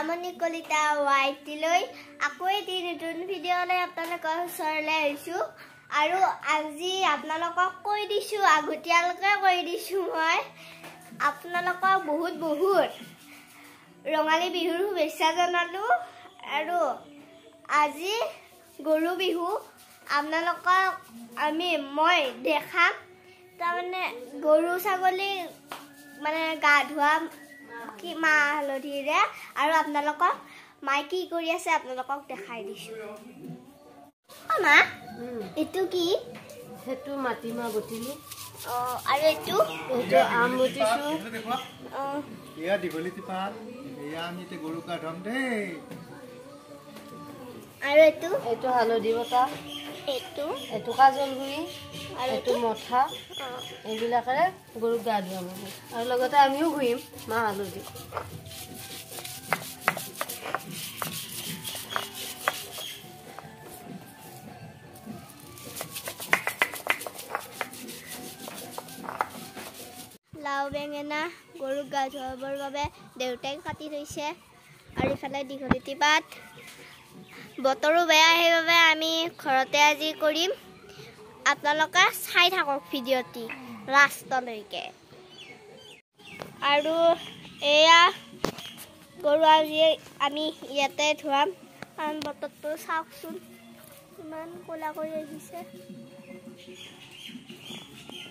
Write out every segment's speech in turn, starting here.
মামনি কলিতা ওয়াইটিলৈ আকৌ এটি নতুন ভিডিঅ'লৈ আপোনালোকৰ ওচৰলৈ আহিছোঁ আৰু আজি আপোনালোকক কৈ দিছোঁ আগতীয়াকৈ কৈ দিছোঁ মই আপোনালোকক বহুত ৰঙালী বিহুৰ শুভেচ্ছা জনালোঁ আৰু আজি গৰু বিহু আপোনালোকক মই দেখাম তাৰমানে গৰু ছাগলী মানে গা ধোৱা কি মাহ হালধিৰে আৰু আপোনালোকক মাই কি কৰি আছে আপোনালোকক দেখাই দিছোঁ মা এটো কি হেতু মাটিমা বটিলো আৰু এটো আম বটিছো ইয়া দিবলিতি পাত ইয়া আমিতে গৰু কা ধম দে আৰু এটো হালধি বটা এটো কাজল গুৰি আৰু এটো মঠা এইবিলাকৰে গৰু গা ধুৱাম আৰু লগতে আমিও ঘুৰিম মাহ হালধি লাও বেঙেনা গৰুক গা ধুৱাবৰ বাবে দেউতাই কাটি থৈছে আৰু ইফালে দীঘলতি পাত বতৰো বেয়া সেইবাবে আমি ঘৰতে আজি কৰিম আপোনালোকে চাই থাকক ভিডিঅ'টি লাষ্টলৈকে আৰু এয়া গৰু আজি আমি ইয়াতে ধুৱাম কাৰণ বতৰটো চাওকচোন ইমান ক'লা কৰি আহিছে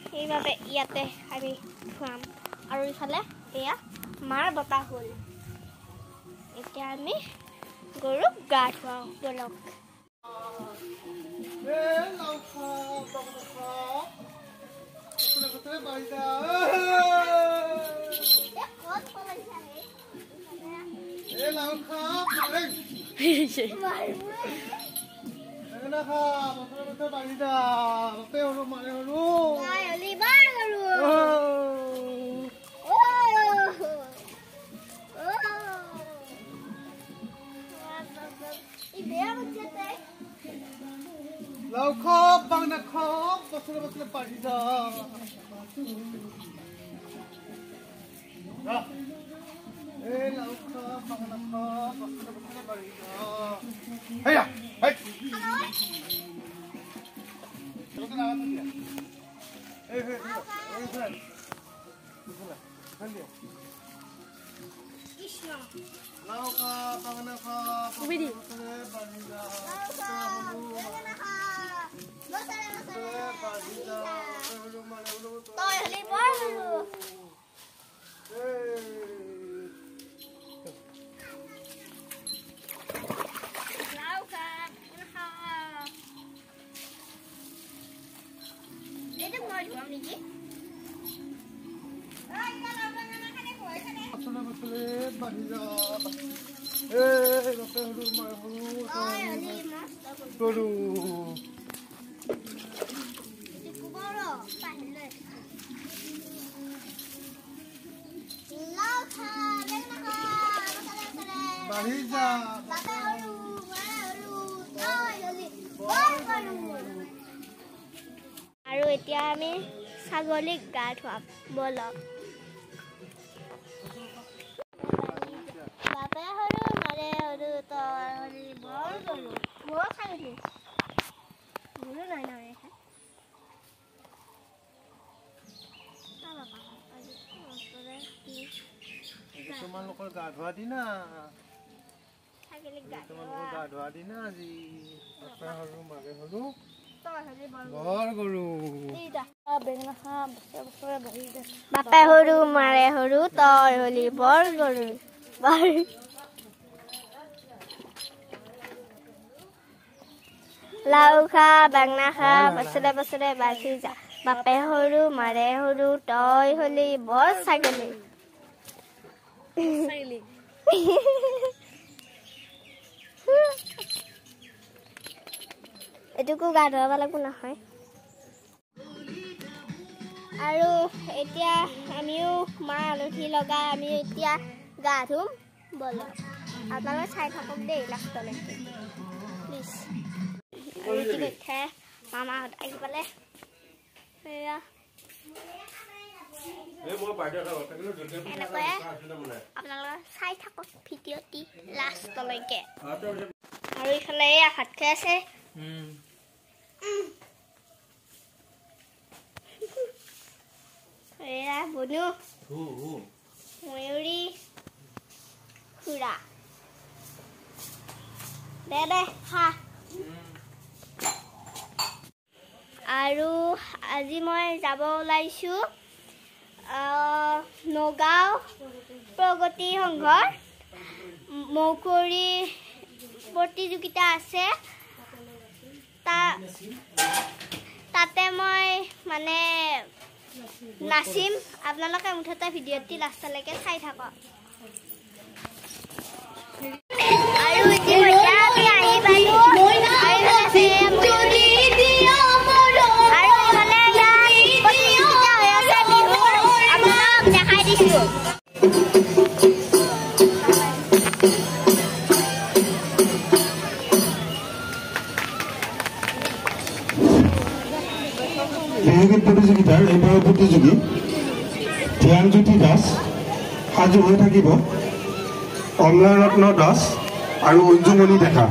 সেইবাবে ইয়াতে আমি ধুৱাম আৰু ইফালে এয়া মাৰ বতাহ হ'ল এতিয়া আমি গৰুক গা ধুৱাওঁ বলক Lau khop bang na khop basle parida lau khop bang na khop basle parida heya hey lau khop bang na khop ubidi আৰু এতিয়া আমি ছাগলীক গা ধুৱাম বলক বাপে সৰু মাৰে সৰু তই হলি বৰ গৰু বৰ ছাগলী গৰু নাই নহয় তোমালোকৰ গা ধোৱা দিনা ছাগলীক গা ধোৱা দিনা আজি বাপে সৰু মাৰে সৰু বৰ গৰু বাপে সৰু মাৰে সৰু তই হলি বৰ গৰু লাও খা বেঙেনা খা বছৰে বছৰে বাঢ়ি যা বাপে সৰু মাৰে সৰু তই হলি বৰ ছাগলী এটুকু গা ধুৱাব লাগিব নহয় আৰু এতিয়া আমিও মাহ হালধি লগাই আমি এতিয়া গা ধুম বলক আপোনালোকে চাই থাকক দেই লাষ্টলৈকে প্লিজ আৰু ইতিমধ্যে মামাহঁত আহি পালে এনেকৈয়ে আপোনালোকে চাই থাকক ভিডিঅ'টি লাষ্টলৈকে। আৰু ইফালে এয়া ভাত খাই আছে। এয়া বনু ময়ূৰী খুৰা দে দে খা। আৰু আজি মই যাব ওলাইছোঁ নগাঁও প্ৰগতি সংঘৰ মৌকুঁৱৰী প্ৰতিযোগিতা আছে। তাতে মই মানে নাচিম। আপোনালোকে মুঠতে ভিডিঅ'টি লাষ্টলৈকে চাই থাকক। আৰু ইতিমধ্যে আমি আহি পালোঁ। দেখাই দিছোঁ। বিহুগীত প্ৰতিযোগিতাৰ এইবাৰৰ প্ৰতিযোগী ধ্যানজ্যোতি দাস, সাজু হৈ থাকিব অমলাৰত্ন দাস আৰু অঞ্জুমণি ডেকা।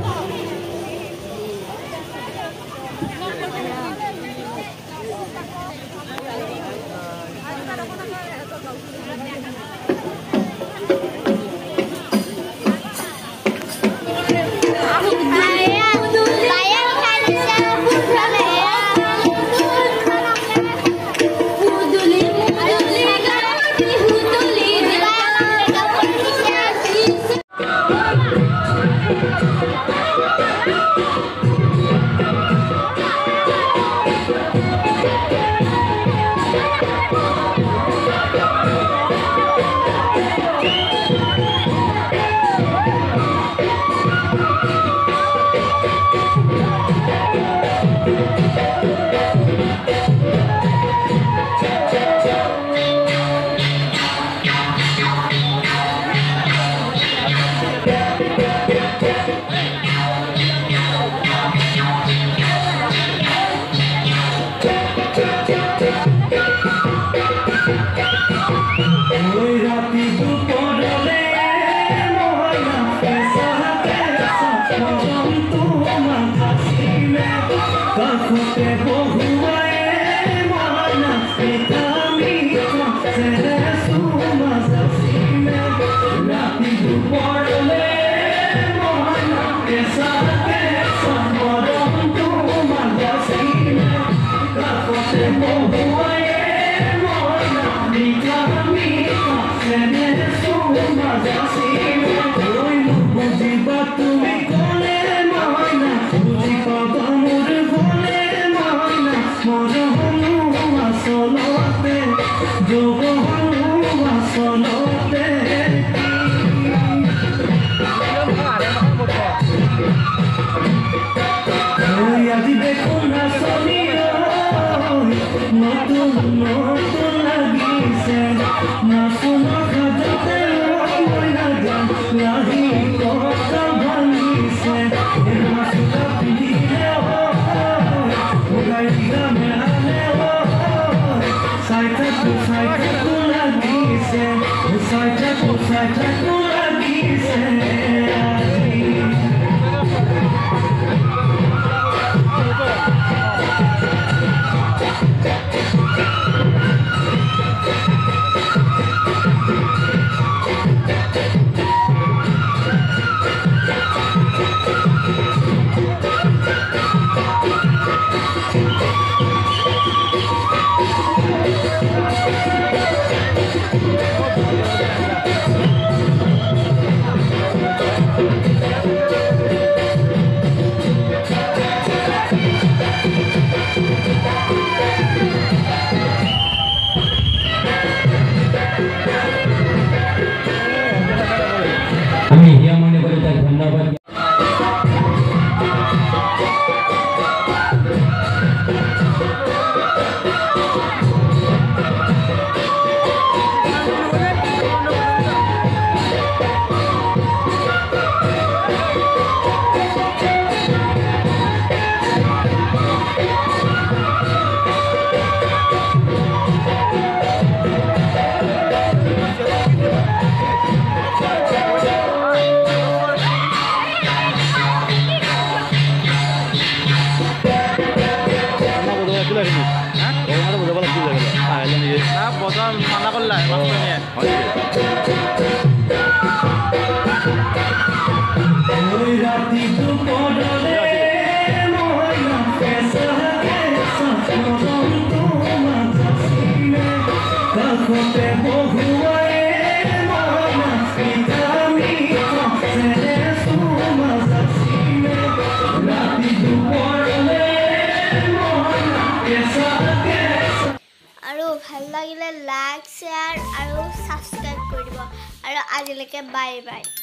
বজাৰ মানা কৰিলা মাষ্টৰনীয়ে আৰু ভাল লাগিলে লাইক শ্বেয়াৰ আৰু ছাবস্ক্ৰাইব কৰি দিব আৰু আজিলৈকে বাই বাই